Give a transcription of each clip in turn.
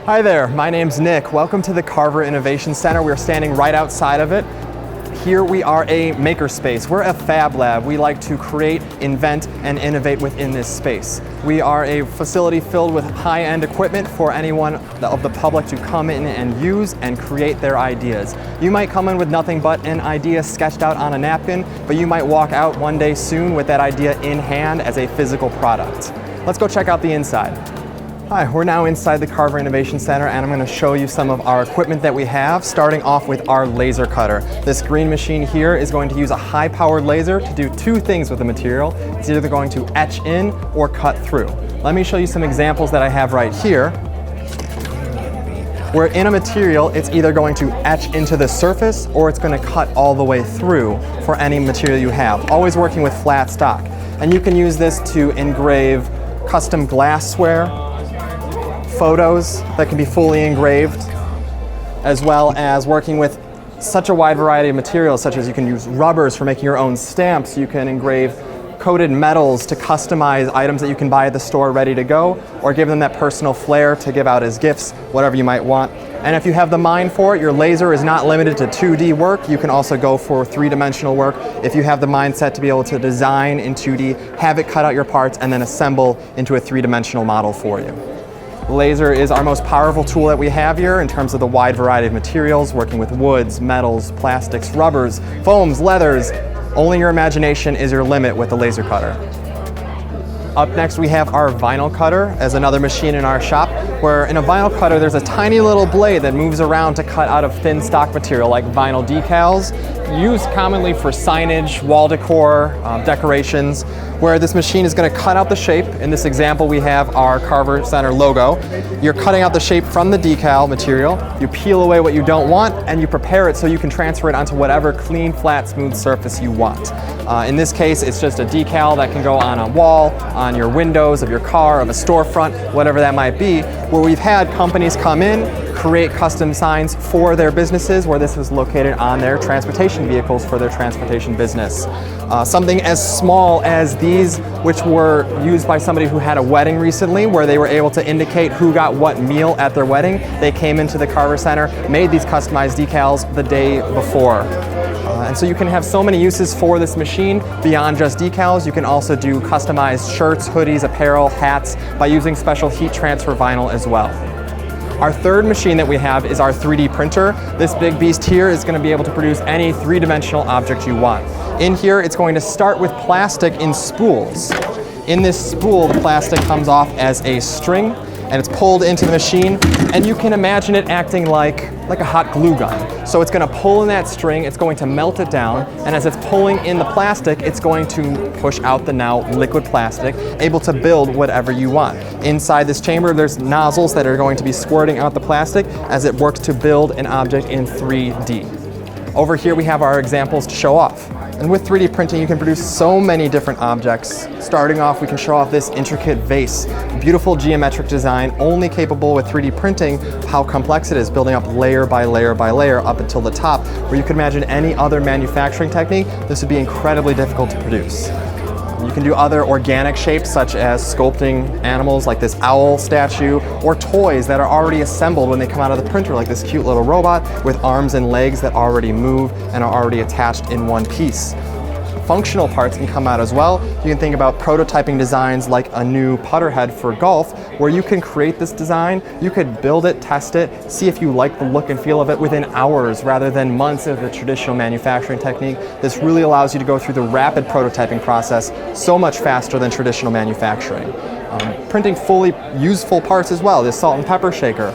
Hi there, my name's Nick. Welcome to the Carver Innovation Center. We're standing right outside of it. Here we are a makerspace. We're a fab lab. We like to create, invent, and innovate within this space. We are a facility filled with high-end equipment for anyone of the public to come in and use and create their ideas. You might come in with nothing but an idea sketched out on a napkin, but you might walk out one day soon with that idea in hand as a physical product. Let's go check out the inside. Hi, we're now inside the Carver Innovation Center and I'm going to show you some of our equipment that we have, starting off with our laser cutter. This green machine here is going to use a high-powered laser to do two things with the material. It's either going to etch in or cut through. Let me show you some examples that I have right here. Where in a material, it's either going to etch into the surface or it's going to cut all the way through for any material you have, always working with flat stock. And you can use this to engrave custom glassware, photos that can be fully engraved, as well as working with such a wide variety of materials, such as you can use rubbers for making your own stamps, you can engrave coated metals to customize items that you can buy at the store ready to go, or give them that personal flair to give out as gifts, whatever you might want. And if you have the mind for it, your laser is not limited to 2D work. You can also go for three-dimensional work if you have the mindset to be able to design in 2D, have it cut out your parts, and then assemble into a three-dimensional model for you. The laser is our most powerful tool that we have here in terms of the wide variety of materials, working with woods, metals, plastics, rubbers, foams, leathers. Only your imagination is your limit with the laser cutter. Up next we have our vinyl cutter as another machine in our shop, where in a vinyl cutter there's a tiny little blade that moves around to cut out of thin stock material like vinyl decals, used commonly for signage, wall decor, decorations, where this machine is going to cut out the shape. In this example we have our Carver Center logo. You're cutting out the shape from the decal material, you peel away what you don't want, and you prepare it so you can transfer it onto whatever clean, flat, smooth surface you want. In this case it's just a decal that can go on a wall, on your windows of your car, of a storefront, whatever that might be, where we've had companies come in, create custom signs for their businesses, where this is located on their transportation vehicles for their transportation business. Something as small as these, which were used by somebody who had a wedding recently, where they were able to indicate who got what meal at their wedding. They came into the Carver Center, made these customized decals the day before. And so you can have so many uses for this machine beyond just decals. You can also do customized shirts, hoodies, apparel, hats by using special heat transfer vinyl as well. Our third machine that we have is our 3D printer. This big beast here is going to be able to produce any three-dimensional object you want. In here, it's going to start with plastic in spools. In this spool, the plastic comes off as a string, and it's pulled into the machine, and you can imagine it acting like a hot glue gun. So it's going to pull in that string, it's going to melt it down, and as it's pulling in the plastic, it's going to push out the now liquid plastic, able to build whatever you want. Inside this chamber, there's nozzles that are going to be squirting out the plastic as it works to build an object in 3D. Over here we have our examples to show off. And with 3D printing, you can produce so many different objects. Starting off, we can show off this intricate vase. Beautiful geometric design, only capable with 3D printing, how complex it is, building up layer by layer by layer up until the top, where you could imagine any other manufacturing technique, this would be incredibly difficult to produce. You can do other organic shapes, such as sculpting animals like this owl statue, or toys that are already assembled when they come out of the printer, like this cute little robot with arms and legs that already move and are already attached in one piece. Functional parts can come out as well. You can think about prototyping designs like a new putter head for golf, where you can create this design, you could build it, test it, see if you like the look and feel of it within hours rather than months of the traditional manufacturing technique. This really allows you to go through the rapid prototyping process so much faster than traditional manufacturing. Printing fully useful parts as well. This salt and pepper shaker,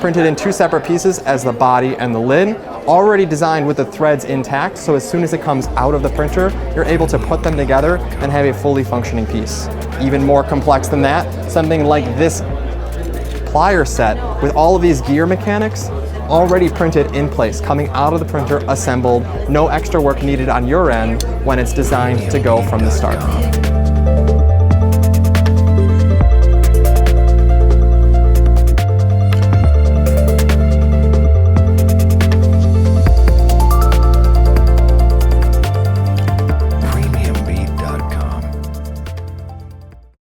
printed in two separate pieces as the body and the lid, already designed with the threads intact, so as soon as it comes out of the printer, you're able to put them together and have a fully functioning piece. Even more complex than that, something like this plier set with all of these gear mechanics already printed in place, coming out of the printer, assembled, no extra work needed on your end when it's designed to go from the start.